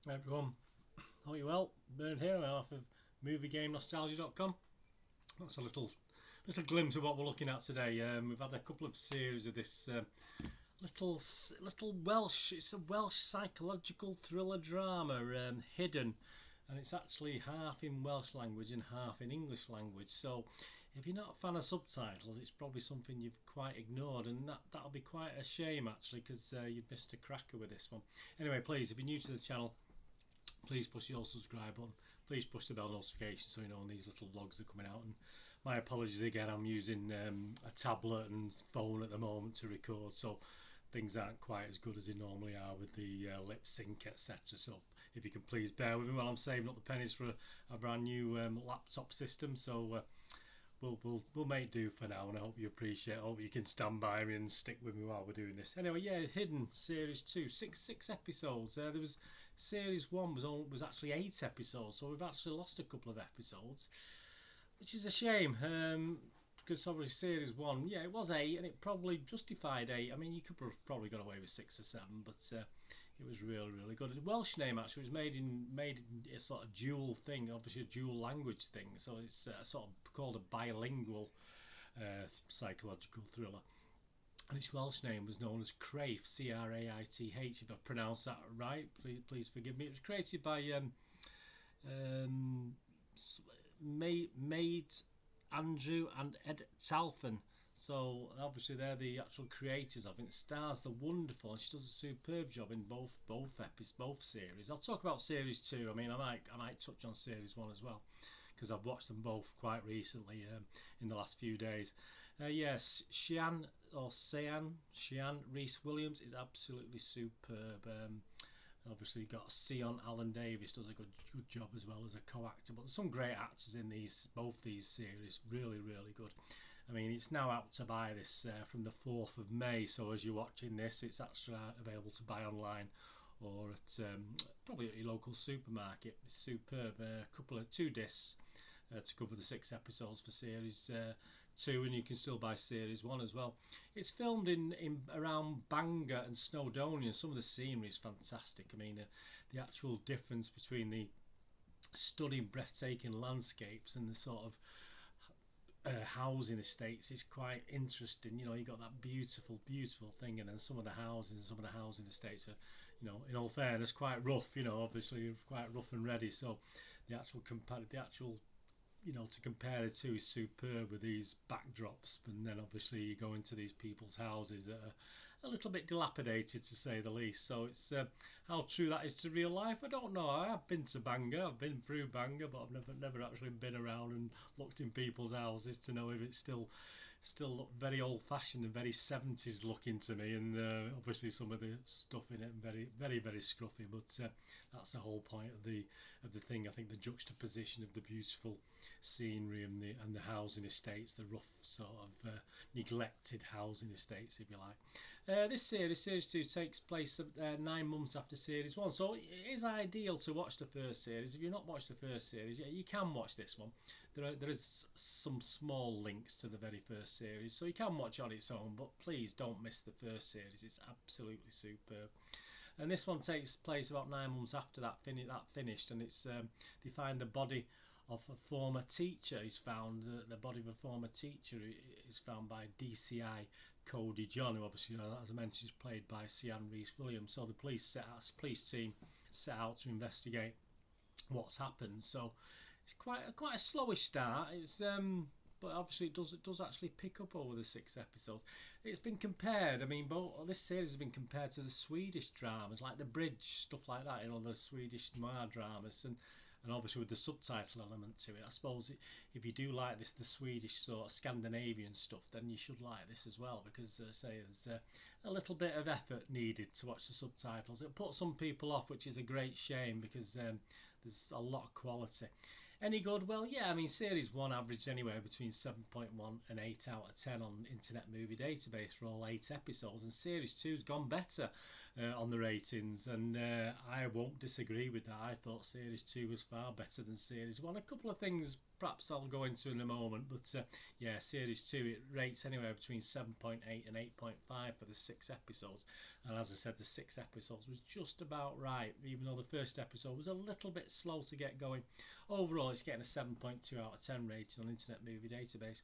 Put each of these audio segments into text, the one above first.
Hi everyone, hope you're well. Bernard here on behalf of MovieGameNostalgia.com. That's a little glimpse of what we're looking at today. We've had a couple of series of this little Welsh. It's a Welsh psychological thriller drama, Hidden, and it's actually half in Welsh language and half in English language. So if you're not a fan of subtitles, it's probably something you've quite ignored, and that'll be quite a shame actually, because you've missed a cracker with this one. Anyway, please, if you're new to the channel, please push your subscribe button, please push the bell notification so you know when these little vlogs are coming out. And my apologies again, I'm using a tablet and phone at the moment to record, so things aren't quite as good as they normally are with the lip sync, etc. So if you can please bear with me while I'm saving up the pennies for a brand new laptop system. So we'll make do for now, and I hope you appreciate it. I hope you can stand by me and stick with me while we're doing this. Anyway, yeah, Hidden Series 2, six episodes. There was Series 1 was actually 8 episodes, so we've actually lost a couple of episodes, which is a shame. Because obviously Series 1, yeah, it was 8, and it probably justified 8. I mean, you could have probably got away with 6 or 7, but it was really good. The Welsh name actually was made in a sort of dual thing, obviously a dual language thing. So it's sort of called a bilingual psychological thriller. And its Welsh name was known as Craith, C-R-A-I-T-H. If I've pronounced that right, please forgive me. It was created by Maid Andrew and Ed Talfan. So obviously they're the actual creators of it. It stars the wonderful, and she does a superb job in both series. I'll talk about Series 2. I mean, I might touch on Series 1 as well, because I've watched them both quite recently in the last few days. Yes, Sian Rhys Williams is absolutely superb. Obviously you've got Sion Alan Davis does a good job as well as a co-actor, but there's some great actors in both these series. Really good. I mean, it's now out to buy this from the 4th of May, so as you're watching this, it's actually available to buy online or at probably at your local supermarket. It's superb. Two discs to cover the 6 episodes for Series 2, and you can still buy Series 1 as well. It's filmed in around Bangor and Snowdonia. Some of the scenery is fantastic. I mean, the actual difference between the stunning, breathtaking landscapes and the sort of housing estates is quite interesting. You know, you got that beautiful thing, and then some of the housing estates are, you know, in all fairness, quite rough. You know, obviously quite rough and ready. So the actual you know, to compare the two is superb with these backdrops. And then obviously you go into these people's houses that are a little bit dilapidated, to say the least. So it's how true that is to real life, I don't know. I have been to Bangor, I've been through Bangor, but I've never actually been around and looked in people's houses to know if it's still look very old-fashioned and very 70s looking to me. And obviously some of the stuff in it very scruffy, but that's the whole point of the thing. I think the juxtaposition of the beautiful scenery and the housing estates, the rough sort of neglected housing estates, if you like. This series 2, takes place 9 months after Series 1, so it is ideal to watch the first series. If you've not watched the first series, yeah, you can watch this one. There is some small links to the very first series, so you can watch on its own, but please don't miss the first series. It's absolutely superb. And this one takes place about 9 months after that finished, and it's they find the body of a former teacher. Is found the body of a former teacher is found by DCI Cody John, who obviously, as I mentioned, is played by Sian Rhys Williams. So the police team set out to investigate what's happened. So it's quite a slowish start. It's but obviously it does actually pick up over the 6 episodes. It's been compared, I mean, this series has been compared to the Swedish dramas, like The Bridge, stuff like that, you know, the Swedish noir dramas, and obviously with the subtitle element to it. I suppose if you do like the Swedish sort of Scandinavian stuff, then you should like this as well, because say there's a little bit of effort needed to watch the subtitles. It puts some people off, which is a great shame, because there's a lot of quality. Any good? Well, yeah, I mean, Series 1 averaged anywhere between 7.1 and 8 out of 10 on Internet Movie Database for all 8 episodes, and Series 2's gone better. on the ratings, and I won't disagree with that. I thought Series 2 was far better than Series 1. A couple of things perhaps I'll go into in a moment, but yeah, Series 2, it rates anywhere between 7.8 and 8.5 for the 6 episodes, and as I said, the 6 episodes was just about right, even though the first episode was a little bit slow to get going. Overall, it's getting a 7.2 out of 10 rating on Internet Movie Database.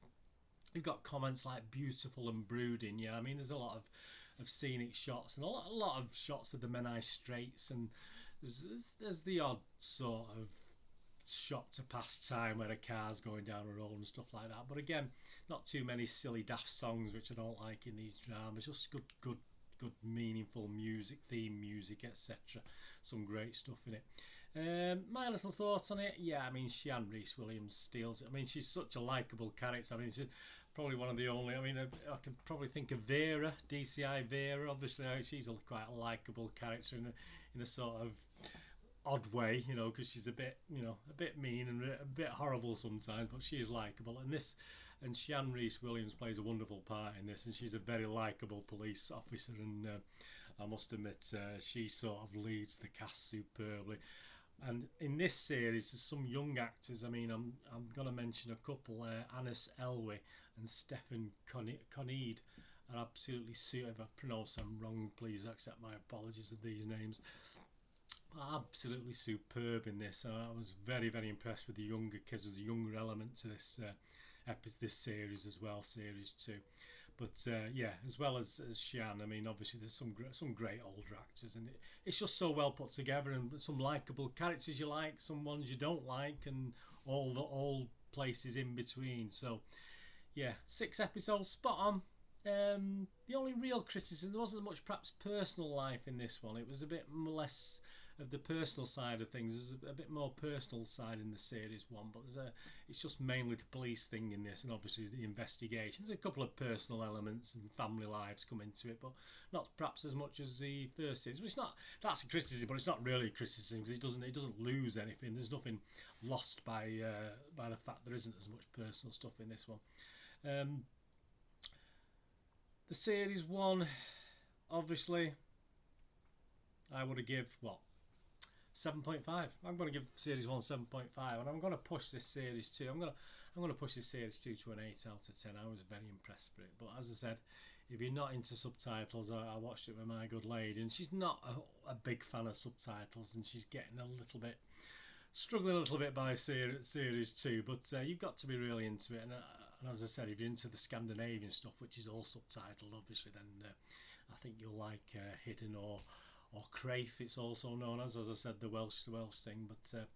You've got comments like beautiful and brooding. Yeah, I mean, there's a lot of scenic shots and a lot of shots of the Menai Straits, and there's the odd sort of shot to pass time where a car's going down a road and stuff like that. But again, not too many silly daft songs, which I don't like in these dramas. Just good meaningful music, theme music, etc. Some great stuff in it. My little thoughts on it, yeah, I mean, Sian Rees-Williams steals it. I mean, she's such a likeable character. I mean, she's probably one of the only, I mean, I can probably think of Vera, DCI Vera, obviously. She's quite a likeable character in a sort of odd way, you know, because she's a bit mean and a bit horrible sometimes, but she is likeable. And Sian Rees-Williams plays a wonderful part in this, and she's a very likeable police officer, and I must admit, she sort of leads the cast superbly. And in this series, there's some young actors. I mean, I'm going to mention a couple. Anis Elwy and Stefan Conede are absolutely super. If I've pronounced them wrong, please accept my apologies of these names. Absolutely superb in this. I was very, very impressed with the younger kids. There's a younger element to this this series as well, Series 2. But yeah, as well as Sian, I mean, obviously there's some great older actors, and it's just so well put together, and some likeable characters you like, some ones you don't like, and all places in between. So yeah, 6 episodes, spot on. The only real criticism, there wasn't much perhaps personal life in this one. It was a bit less of the personal side of things. There's a bit more personal side in the Series 1, but it's just mainly the police thing in this, and obviously the investigations. A couple of personal elements and family lives come into it, but not perhaps as much as the first series. It's not, that's a criticism, but it's not really a criticism, because it doesn't lose anything. There's nothing lost by the fact there isn't as much personal stuff in this one. The Series 1, obviously, I would have give, what, 7.5. I'm going to give Series 1 7.5, and I'm going to push this Series 2. I'm going to push this Series 2 to an 8 out of 10. I was very impressed with it. But as I said, if you're not into subtitles, I watched it with my good lady, and she's not a big fan of subtitles, and she's getting struggling a little bit by Series 2. But you've got to be really into it. And as I said, if you're into the Scandinavian stuff, which is all subtitled, obviously, then I think you'll like Hidden or Craif, it's also known as I said, the Welsh thing. But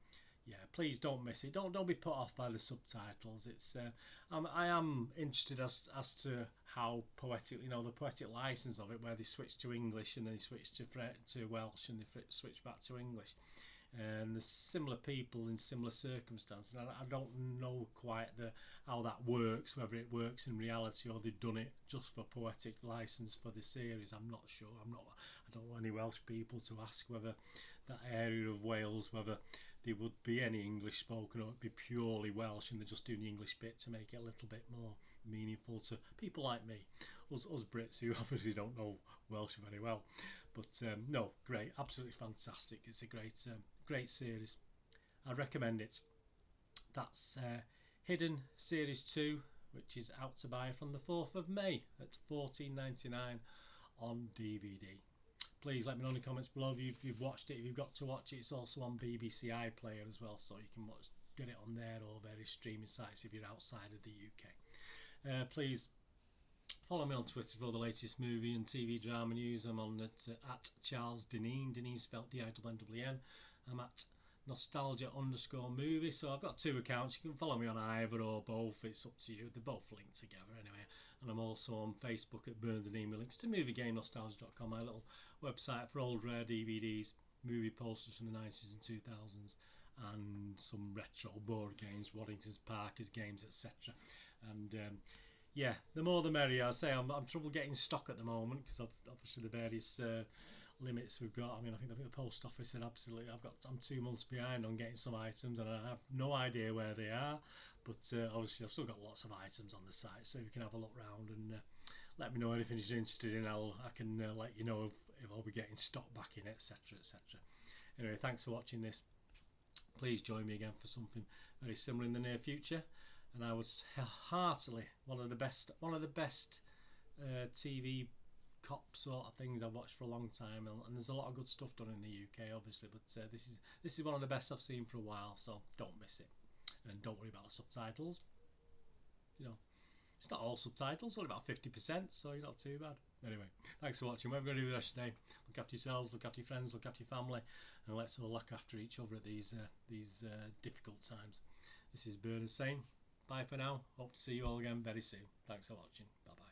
yeah, please don't miss it. Don't be put off by the subtitles. It's I am interested as to how poetic, you know, the poetic license of it, where they switch to English and then they switch to Welsh and they switch back to English. And there's similar people in similar circumstances. I don't know quite how that works, whether it works in reality or they've done it just for poetic license for the series. I'm not sure. I don't want any Welsh people to ask whether that area of Wales, whether there would be any English spoken or it'd be purely Welsh and they're just doing the English bit to make it a little bit more meaningful to people like me, us Brits who obviously don't know Welsh very well. But no, great, absolutely fantastic. It's a great series. I recommend it. That's Hidden Series 2, which is out to buy from the 4th of May at $14.99 on DVD. Please let me know in the comments below if you've watched it, if you've got to watch it. It's also on BBC iPlayer as well, so you can get it on there or various streaming sites if you're outside of the UK. Please follow me on Twitter for all the latest movie and TV drama news. I'm on at Charles Dineen, Dineen spelled D-I-N-N. I'm at nostalgia_movie, so I've got 2 accounts. You can follow me on either or both, it's up to you. They're both linked together anyway. And I'm also on Facebook at Burn the Name with links to moviegamenostalgia.com, my little website for old rare DVDs, movie posters from the 90s and 2000s, and some retro board games, Waddington's Parkers games, etc. And yeah, the more the merrier. I say I'm trouble getting stock at the moment because of obviously the various limits we've got. I mean, I think the post office said absolutely I'm 2 months behind on getting some items, and I have no idea where they are. But obviously I've still got lots of items on the site, so you can have a look round and let me know anything you're interested in. I can let you know I'll be getting stock back in, etc., etc. Anyway, thanks for watching this. Please join me again for something very similar in the near future. And I would heartily, one of the best TV cop sort of things I've watched for a long time, and there's a lot of good stuff done in the UK, obviously, but this is one of the best I've seen for a while, so don't miss it. And don't worry about the subtitles. You know, it's not all subtitles, only about 50%, so you're not too bad. Anyway, thanks for watching. Whatever you're going to do the rest of the day, look after yourselves, look after your friends, look after your family, and let's all look after each other at these difficult times. This is Bernard saying bye for now. Hope to see you all again very soon. Thanks for watching. Bye bye.